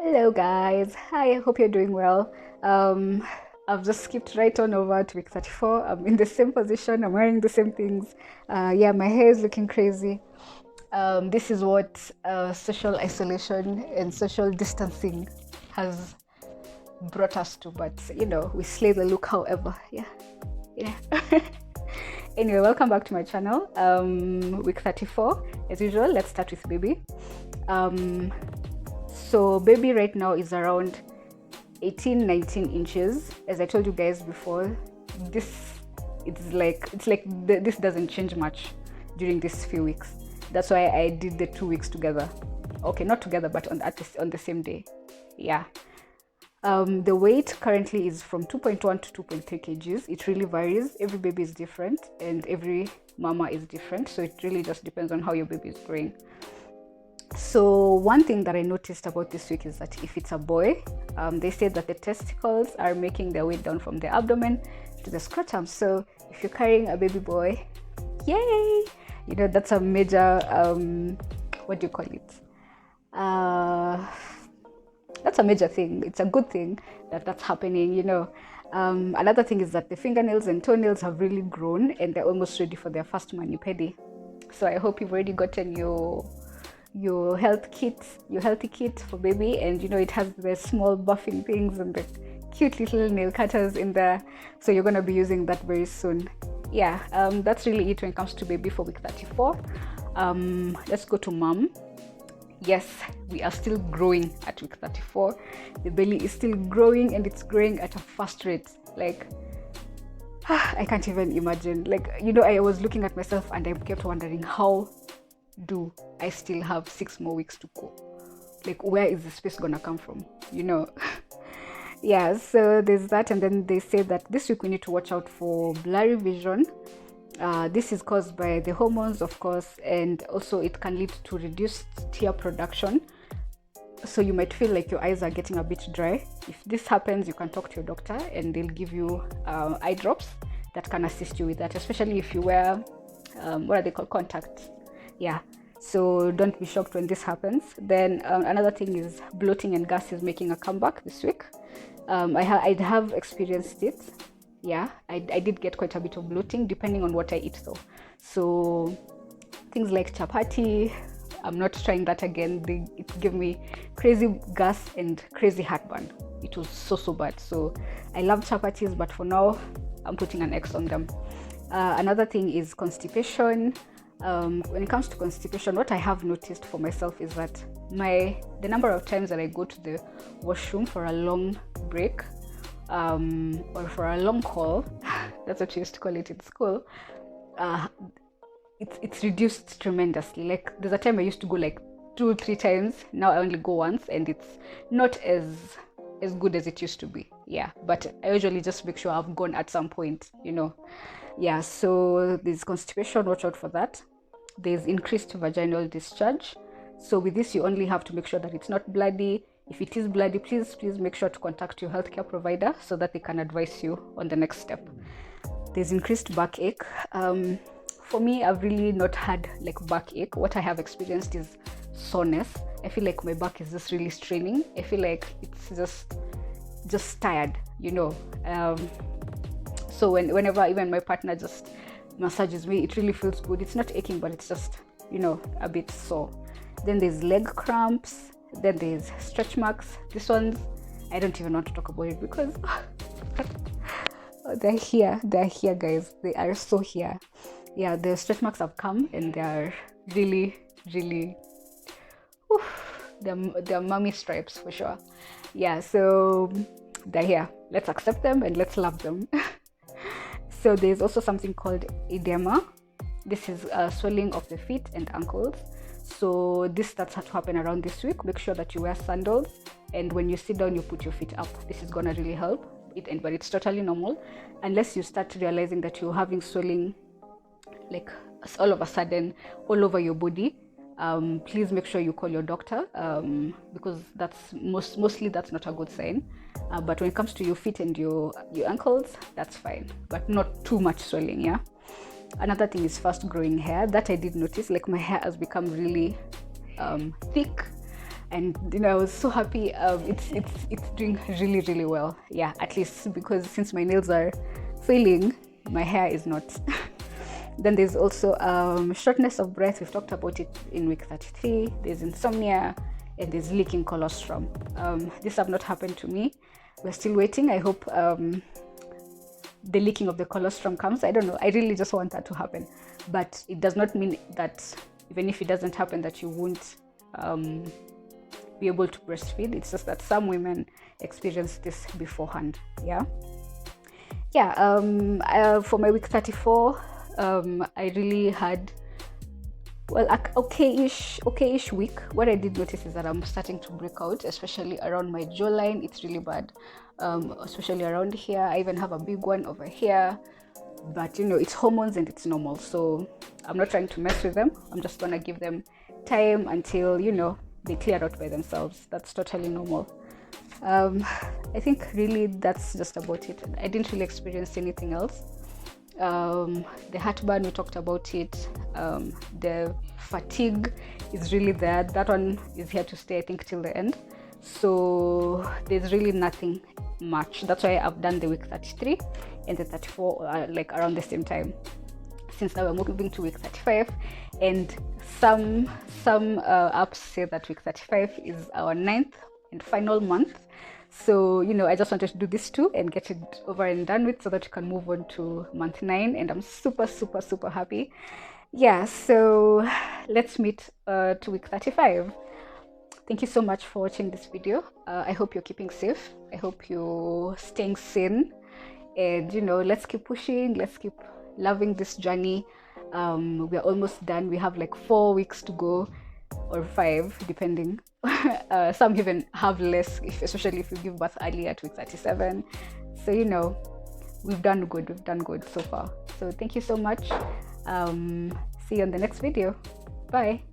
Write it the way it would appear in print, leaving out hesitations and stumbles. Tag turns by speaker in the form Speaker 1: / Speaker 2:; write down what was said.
Speaker 1: Hello guys, hi, I hope you're doing well. Um, I've just skipped right on over to week 34. I'm in the same position, I'm wearing the same things. Yeah, my hair is looking crazy. This is what social isolation and social distancing has brought us to, but we slay the look, however. Yeah. Anyway, welcome back to my channel. Week 34, as usual, let's start with baby. So baby right now is around 18-19 inches. As I told you guys before, this this doesn't change much during these few weeks. That's why I did the 2 weeks together. Okay, not together, but on the same day. Yeah. The weight currently is from 2.1 to 2.3 kgs. It really varies. Every baby is different and every mama is different. So it really just depends on how your baby is growing. So one thing that I noticed about this week is that if it's a boy, they say that the testicles are making their way down from the abdomen to the scrotum. So if you're carrying a baby boy, yay! That's a major, what do you call it? That's a major thing. It's a good thing that that's happening. Another thing is that the fingernails and toenails have really grown and they're almost ready for their first mani-pedi. So I hope you've already gotten your healthy kit for baby, and it has the small buffing things and the cute little nail cutters in there, so you're going to be using that very soon. That's really it when it comes to baby for week 34. Let's go to mom. Yes, we are still growing at week 34. The belly is still growing, and it's growing at a fast rate. I can't even imagine. I was looking at myself and I kept wondering, how do I still have 6 more weeks to go? Where is the space gonna come from? Yeah, so there's that. And then they say that this week we need to watch out for blurry vision. This is caused by the hormones, of course, and also it can lead to reduced tear production. So you might feel like your eyes are getting a bit dry. If this happens, you can talk to your doctor and they'll give you eye drops that can assist you with that, especially if you wear what are they called, contacts. Yeah, so don't be shocked when this happens. Then another thing is bloating and gas is making a comeback this week. I have experienced it. Yeah, I did get quite a bit of bloating depending on what I eat though. So things like chapati, I'm not trying that again. It gave me crazy gas and crazy heartburn. It was so bad. So I love chapatis, but for now I'm putting an X on them. Another thing is constipation. When it comes to constipation, what I have noticed for myself is that the number of times that I go to the washroom for a long break, or for a long call, that's what you used to call it in school, it's reduced tremendously. There's a time I used to go 2-3 times. Now I only go once, and it's not as good as it used to be. Yeah, but I usually just make sure I've gone at some point. Yeah, so there's constipation, watch out for that. There's increased vaginal discharge. So with this, you only have to make sure that it's not bloody. If it is bloody, please make sure to contact your healthcare provider so that they can advise you on the next step. There's increased backache. For me, I've really not had backache. What I have experienced is soreness. I feel like my back is just really straining. I feel like it's just tired, so whenever even my partner just massages me, it really feels good. It's not aching, but it's just a bit sore. Then there's leg cramps. Then there's stretch marks. This ones I don't even want to talk about it because they're here guys. They are so here. Yeah, the stretch marks have come and they are really they're mommy stripes for sure. Yeah, so they're here. Let's accept them and let's love them. So there's also something called edema. This is swelling of the feet and ankles. So this starts to happen around this week. Make sure that you wear sandals, and when you sit down, you put your feet up. This is gonna really help. But it's totally normal unless you start realizing that you're having swelling all of a sudden all over your body. Please make sure you call your doctor, because that's mostly that's not a good sign. But when it comes to your feet and your ankles, that's fine, but not too much swelling. Yeah. Another thing is fast growing hair. That I did notice. My hair has become really thick. and I was so happy. It's doing really, really well. Yeah, at least because since my nails are failing, my hair is not. Then there's also shortness of breath. We've talked about it in week 33. There's insomnia, and there's leaking colostrum. This have not happened to me. We're still waiting. I hope the leaking of the colostrum comes. I don't know. I really just want that to happen, but it does not mean that even if it doesn't happen that you won't be able to breastfeed. It's just that some women experience this beforehand. Yeah. For my week 34, I really had, well, okay-ish week. What I did notice is that I'm starting to break out, especially around my jawline. It's really bad, especially around here. I even have a big one over here, but it's hormones and it's normal, so I'm not trying to mess with them. I'm just gonna give them time until they clear out by themselves. That's totally normal. I think really that's just about it. I didn't really experience anything else. The heartburn, we talked about it. The fatigue is really there. That one is here to stay, I think, till the end. So there's really nothing much. That's why I've done the week 33 and the 34 like around the same time, since now we're moving to week 35. And some apps say that week 35 is our 9th and final month. So I just wanted to do this too and get it over and done with, so that you can move on to month 9, and I'm super happy. Yeah, so let's meet to week 35. Thank you so much for watching this video. I hope you're keeping safe. I hope you're staying sane, and let's keep pushing, let's keep loving this journey. We're almost done. We have like 4 weeks to go, or 5 depending. Some even have less, especially if you give birth early at week 37. So we've done good so far. So thank you so much. See you on the next video. Bye.